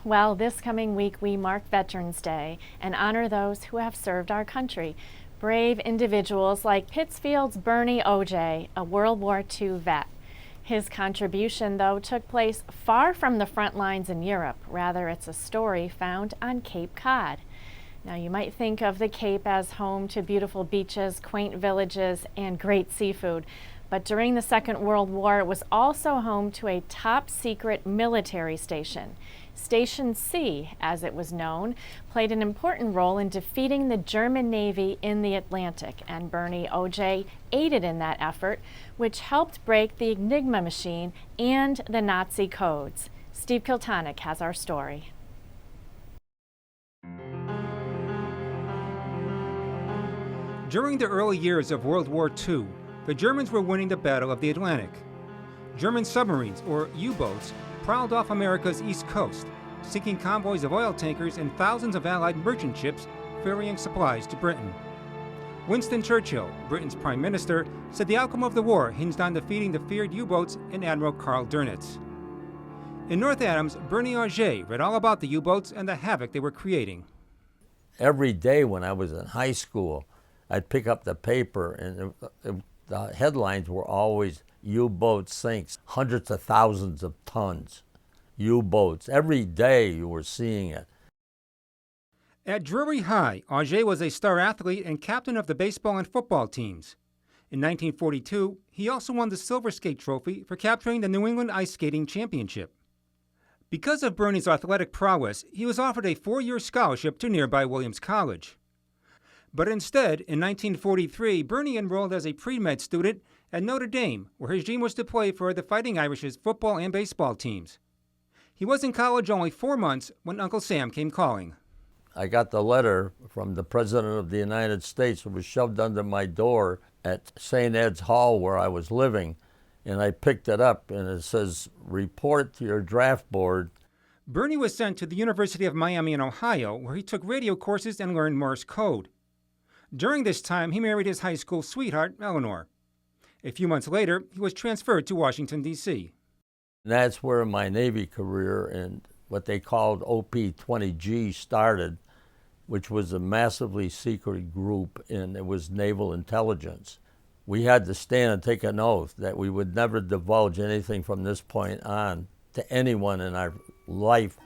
Well, this coming week we mark Veterans Day and honor those who have served our country. Brave individuals like Pittsfield's Bernie Auge, a World War II vet. His contribution, though, took place far from the front lines in Europe. Rather, it's a story found on Cape Cod. Now, you might think of the Cape as home to beautiful beaches, quaint villages, and great seafood. But during the Second World War, it was also home to a top-secret military station. Station C, as it was known, played an important role in defeating the German Navy in the Atlantic, and Bernie Auge aided in that effort, which helped break the Enigma machine and the Nazi codes. Steve Kiltonick has our story. During the early years of World War II, the Germans were winning the Battle of the Atlantic. German submarines, or U-boats, prowled off America's east coast, sinking convoys of oil tankers and thousands of Allied merchant ships ferrying supplies to Britain. Winston Churchill, Britain's prime minister, said the outcome of the war hinged on defeating the feared U-boats and Admiral Karl Dönitz. In North Adams, Bernie Auge read all about the U-boats and the havoc they were creating. Every day when I was in high school, I'd pick up the paper and the headlines were always U-boat sinks, hundreds of thousands of tons. U-boats. Every day you were seeing it. At Drury High, Auge was a star athlete and captain of the baseball and football teams. In 1942, he also won the Silver Skate Trophy for capturing the New England Ice Skating Championship. Because of Bernie's athletic prowess, he was offered a 4-year scholarship to nearby Williams College. But instead, in 1943, Bernie enrolled as a pre-med student at Notre Dame, where his dream was to play for the Fighting Irish's football and baseball teams. He was in college only 4 months when Uncle Sam came calling. I got the letter from the President of the United States. It was shoved under my door at St. Ed's Hall where I was living, and I picked it up, and it says, "Report to your draft board." Bernie was sent to the University of Miami in Ohio, where he took radio courses and learned Morse code. During this time, he married his high school sweetheart, Eleanor. A few months later, he was transferred to Washington, D.C. That's where my Navy career and what they called OP-20G started, which was a massively secret group, and it was naval intelligence. We had to stand and take an oath that we would never divulge anything from this point on to anyone in our life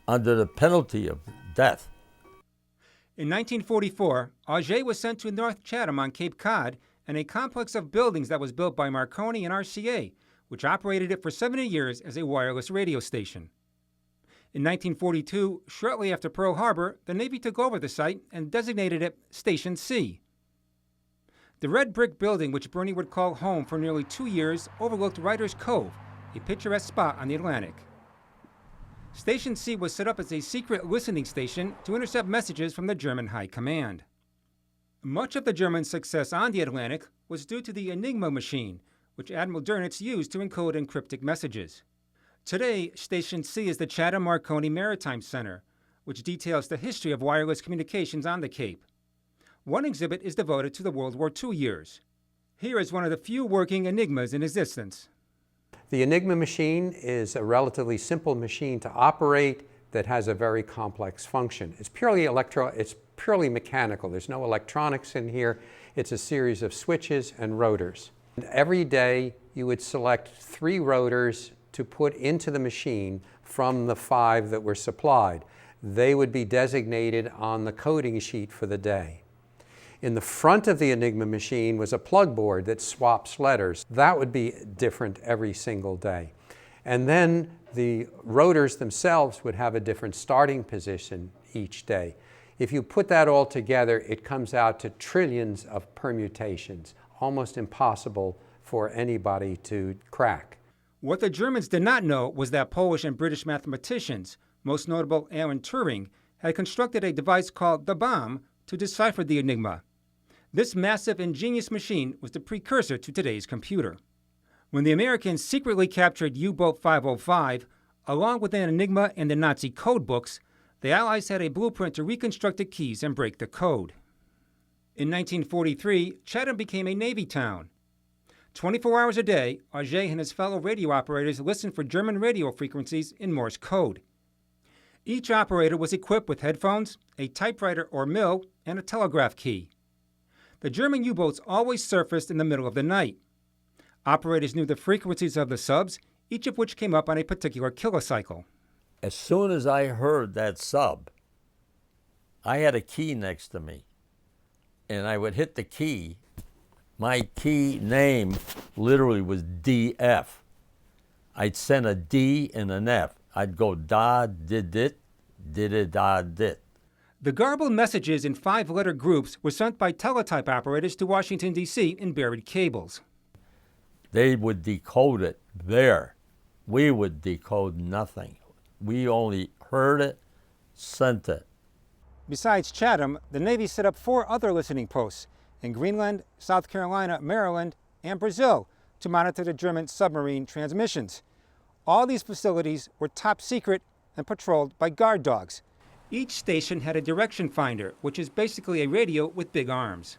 under the penalty of death. In 1944, Auge was sent to North Chatham on Cape Cod and a complex of buildings that was built by Marconi and RCA, which operated it for 70 years as a wireless radio station. In 1942, shortly after Pearl Harbor, the Navy took over the site and designated it Station C. The red brick building, which Bernie would call home for nearly 2 years, overlooked Writer's Cove, a picturesque spot on the Atlantic. Station C was set up as a secret listening station to intercept messages from the German High Command. Much of the German success on the Atlantic was due to the Enigma machine, which Admiral Dönitz used to encode encryptic messages. Today, Station C is the Chatham Marconi Maritime Center, which details the history of wireless communications on the Cape. One exhibit is devoted to the World War II years. Here is one of the few working Enigmas in existence. The Enigma machine is a relatively simple machine to operate that has a very complex function. It's purely mechanical. There's no electronics in here. It's a series of switches and rotors. And every day you would select 3 rotors to put into the machine from the 5 that were supplied. They would be designated on the coding sheet for the day. In the front of the Enigma machine was a plug board that swaps letters. That would be different every single day. And then the rotors themselves would have a different starting position each day. If you put that all together, it comes out to trillions of permutations, almost impossible for anybody to crack. What the Germans did not know was that Polish and British mathematicians, most notable Alan Turing, had constructed a device called the bomb to decipher the Enigma. This massive, ingenious machine was the precursor to today's computer. When the Americans secretly captured U-Boat 505, along with an Enigma and the Nazi code books, the Allies had a blueprint to reconstruct the keys and break the code. In 1943, Chatham became a Navy town. 24 hours a day, Auge and his fellow radio operators listened for German radio frequencies in Morse code. Each operator was equipped with headphones, a typewriter or mill, and a telegraph key. The German U-boats always surfaced in the middle of the night. Operators knew the frequencies of the subs, each of which came up on a particular kilocycle. As soon as I heard that sub, I had a key next to me, and I would hit the key. My key name literally was DF. I'd send a D and an F. I'd go da, did it, da, dit. The garbled messages in 5-letter groups were sent by teletype operators to Washington, D.C. in buried cables. They would decode it there. We would decode nothing. We only heard it, sent it. Besides Chatham, the Navy set up 4 other listening posts in Greenland, South Carolina, Maryland, and Brazil to monitor the German submarine transmissions. All these facilities were top secret and patrolled by guard dogs. Each station had a direction finder, which is basically a radio with big arms.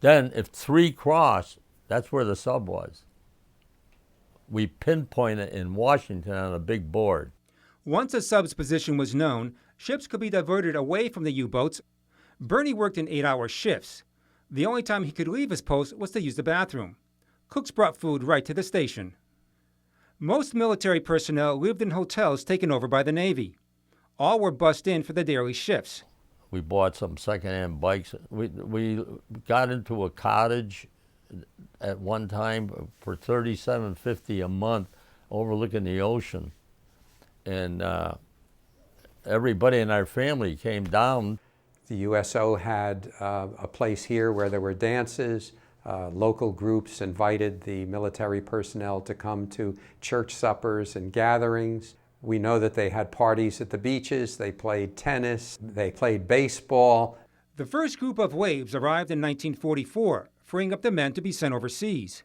Then if 3 crossed, that's where the sub was. We pinpoint it in Washington on a big board. Once a sub's position was known, ships could be diverted away from the U-boats. Bernie worked in 8-hour shifts. The only time he could leave his post was to use the bathroom. Cooks brought food right to the station. Most military personnel lived in hotels taken over by the Navy. All were bussed in for the daily shifts. We bought some secondhand bikes. We got into a cottage at one time for $37.50 a month overlooking the ocean. And everybody in our family came down. The USO had a place here where there were dances. Local groups invited the military personnel to come to church suppers and gatherings. We know that they had parties at the beaches, they played tennis, they played baseball. The first group of waves arrived in 1944, freeing up the men to be sent overseas.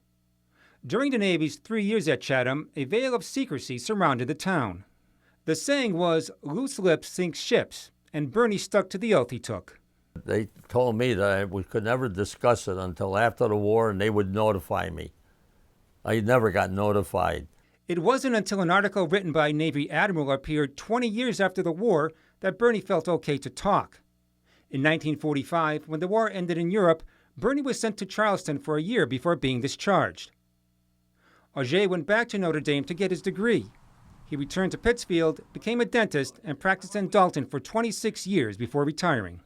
During the Navy's 3 years at Chatham, a veil of secrecy surrounded the town. The saying was, "Loose lips sink ships," and Bernie stuck to the oath he took. They told me that we could never discuss it until after the war, and they would notify me. I never got notified. It wasn't until an article written by a Navy admiral appeared 20 years after the war that Bernie felt okay to talk. In 1945, when the war ended in Europe, Bernie was sent to Charleston for a year before being discharged. Auge went back to Notre Dame to get his degree. He returned to Pittsfield, became a dentist, and practiced in Dalton for 26 years before retiring.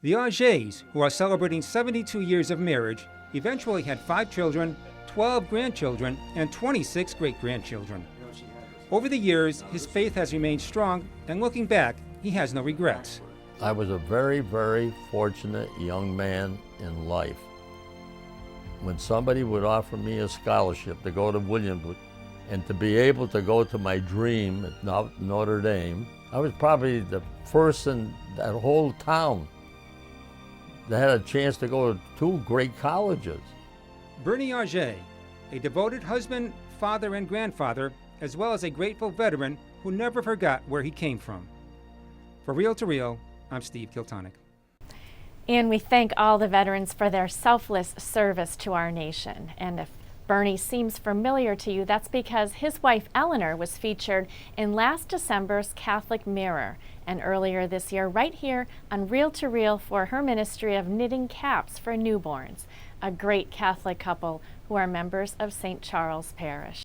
The Auges, who are celebrating 72 years of marriage, eventually had 5 children, 12 grandchildren, and 26 great-grandchildren. Over the years, his faith has remained strong, and looking back, he has no regrets. I was a very, very fortunate young man in life. When somebody would offer me a scholarship to go to Williams and to be able to go to my dream at Notre Dame, I was probably the first in that whole town that had a chance to go to 2 great colleges. Bernie Auge, a devoted husband, father, and grandfather, as well as a grateful veteran who never forgot where he came from. For Real to Real, I'm Steve Kiltonic. And we thank all the veterans for their selfless service to our nation. And if Bernie seems familiar to you, that's because his wife Eleanor was featured in last December's Catholic Mirror, and earlier this year right here on Real to Real for her ministry of knitting caps for newborns, a great Catholic couple who are members of St. Charles Parish.